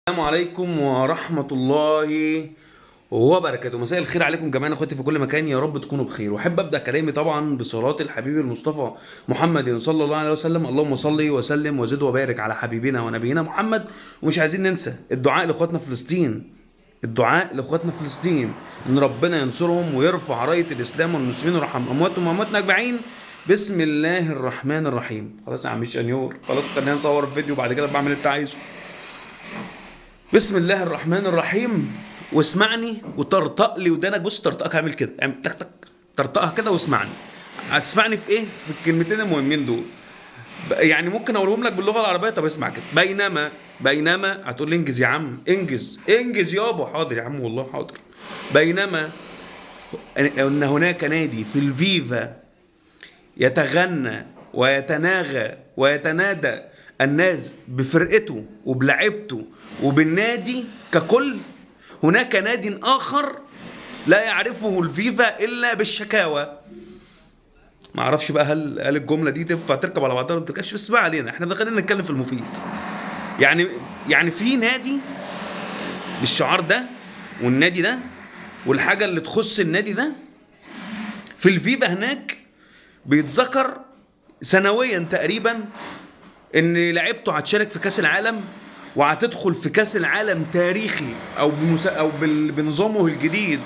السلام عليكم ورحمة الله وبركاته. مساء الخير عليكم جميعا اخواتي في كل مكان، يا رب تكونوا بخير. واحب ابدا كلامي طبعا بصلاة الحبيب المصطفى محمد صلى الله عليه وسلم. اللهم صل وسلم وزد وبارك على حبيبنا ونبينا محمد. ومش عايزين ننسى الدعاء لاخواتنا في فلسطين، الدعاء لاخواتنا في فلسطين ان ربنا ينصرهم ويرفع راية الاسلام والمسلمين ويرحم امواتهم وامواتنا اجمعين. بسم الله الرحمن الرحيم. خلاص يا عم شنيور، خلاص خلينا نصور الفيديو بعد كده بعمل اللي انت عايزه. بسم الله الرحمن الرحيم. واسمعني وطرطق لي ودانك. بص طرطقك هعمل كده، اعمل تك تك، طرطقها كده واسمعني. هتسمعني في ايه؟ في الكلمتين المهمين دول. يعني ممكن اقولهم لك باللغه العربيه. طب اسمع كده. بينما هتقول لي انجز يا عم، انجز يابا. حاضر يا عم والله حاضر. بينما ان هناك نادي في الفيفا يتغنى ويتناغى ويتنادى الناس بفرقته وبلعبته وبالنادي ككل، هناك نادي آخر لا يعرفه الفيفا إلا بالشكاوى. ما اعرفش بقى هل الجملة دي تنفع تركب على بعضها ولا ما تركبش، بس ما علينا، احنا خلينا نتكلم في المفيد. يعني يعني في نادي بالشعار ده والنادي ده والحاجة اللي تخص النادي ده في الفيفا هناك بيتذكر سنويا تقريبا ان لعيبته هتشارك في كاس العالم وهتدخل في كاس العالم تاريخي بنظامه الجديد.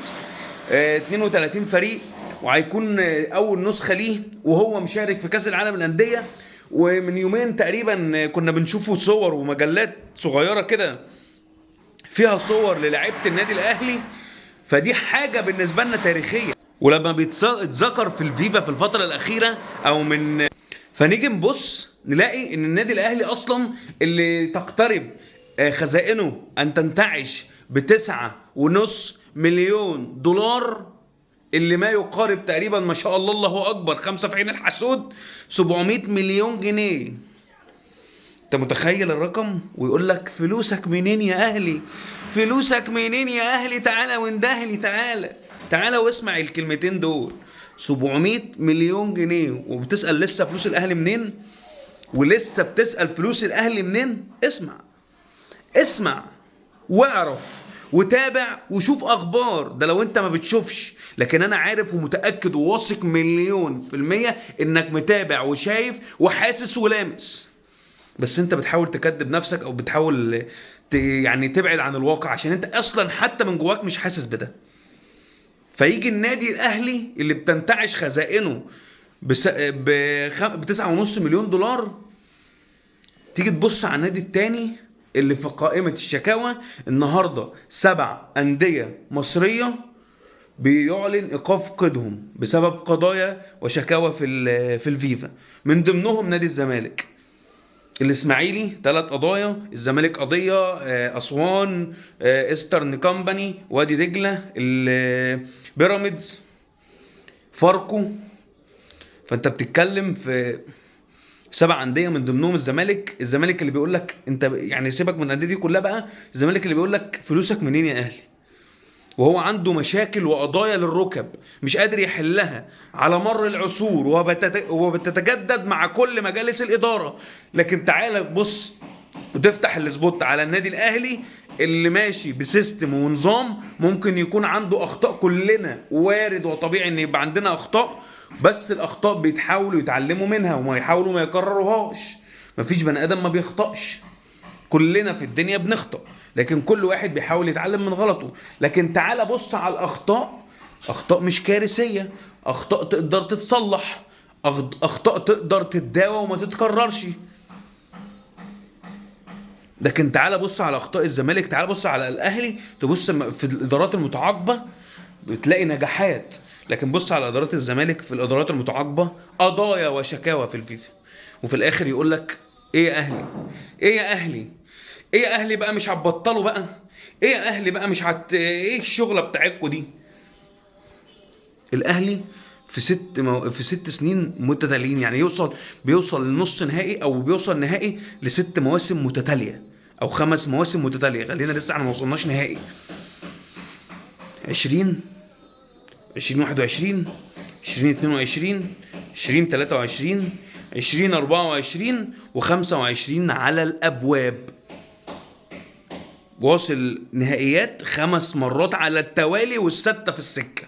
32 فريق، وهيكون اول نسخه ليه وهو مشارك في كاس العالم للانديه. ومن يومين تقريبا كنا بنشوفه صور ومجلات صغيره كده فيها صور للاعيبه النادي الاهلي. فدي حاجه بالنسبه لنا تاريخيه، ولما بيتذكر في الفيفا في الفتره الاخيره او من، فنيجي نبص نلاقي ان النادي الاهلي اصلا اللي تقترب خزائنه ان تنتعش ب9.5 مليون دولار، اللي ما يقارب تقريبا ما شاء الله الله اكبر 5 في عين الحسود 700 مليون جنيه. انت متخيل الرقم؟ ويقول لك فلوسك منين يا اهلي، فلوسك منين يا اهلي، تعالى واندهلي، تعالى واسمع الكلمتين دول. 700 مليون جنيه وبتسأل لسه فلوس الاهلي منين؟ ولسه بتسأل فلوس الاهلي منين؟ اسمع واعرف وتابع وشوف اخبار. ده لو انت ما بتشوفش، لكن انا عارف ومتأكد وواثق 100% انك متابع وشايف وحاسس ولامس. بس انت بتحاول تكذب نفسك او بتحاول يعني تبعد عن الواقع عشان انت اصلا حتى من جواك مش حاسس بده. فيجي النادي الاهلي اللي بتنتعش خزائنه ب9.5 مليون دولار، تيجي تبص على النادي التاني اللي في قائمة الشكاوى النهاردة 7 أندية مصرية بيعلن إيقاف قيدهم بسبب قضايا وشكاوى في الفيفا. من ضمنهم نادي الزمالك، الاسماعيلي 3 قضايا، الزمالك قضيه، اسوان، ايسترن كومباني، وادي دجله، بيراميدز، فاركو. فانت بتتكلم في 7 أندية من ضمنهم الزمالك اللي بيقول لك انت يعني سيبك من الانديه دي كلها بقى. الزمالك اللي بيقول لك فلوسك منين يا اهلي، وهو عنده مشاكل وقضايا للركب مش قادر يحلها على مر العصور وبتتجدد مع كل مجالس الإدارة. لكن تعالى بص وتفتح السبوت على النادي الأهلي اللي ماشي بسيستم ونظام. ممكن يكون عنده أخطاء، كلنا وارد وطبيعي إن يبقى عندنا أخطاء، بس الأخطاء بيتحاولوا يتعلموا منها وما يحاولوا ما يكرروهاش. مفيش بني آدم ما بيخطأش، كلنا في الدنيا بنخطأ، لكن كل واحد بيحاول يتعلم من غلطه. لكن تعال بص على الأخطاء، أخطاء مش كارثية، أخطاء تقدر تتصلح، أخطاء تقدر تتداوى وما تتكررش. لكن تعال بص على أخطاء الزمالك، تعال بص على الأهلي، تبص في الإدارات المتعاقبة بتلاقي نجاحات. لكن بص على إدارات الزمالك في الإدارات المتعاقبة قضايا وشكاوى في الفيفا، وفي الآخر يقول لك ايه يا اهلي، ايه يا اهلي، ايه يا اهلي بقى مش هتبطلوا بقى، ايه يا اهلي بقى مش ايه الشغله بتاعتكوا دي. الاهلي في 6 سنين متتاليين، يعني بيوصل لنص نهائي او بيوصل نهائي ل6 مواسم متتاليه او 5 مواسم متتاليه. خلينا لسه احنا ما وصلناش نهائي. 20 2021 2022 2023 2024 و25 على الابواب. واصل نهائيات 5 مرات على التوالي والستة في السكة.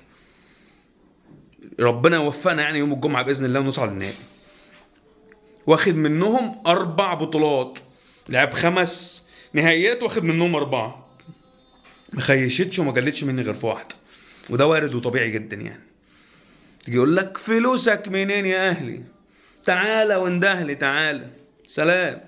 ربنا يوفقنا يعني يوم الجمعة بإذن الله ونوصل للنهائي. واخد منهم 4 بطولات، لعب 5 نهائيات واخد منهم 4، ما خيشتش وما جلتش مني غير في واحدة، وده وارد وطبيعي جدا يعني. يجي يقول لك فلوسك منين يا أهلي؟ تعالى واندهلي، تعالى. سلام.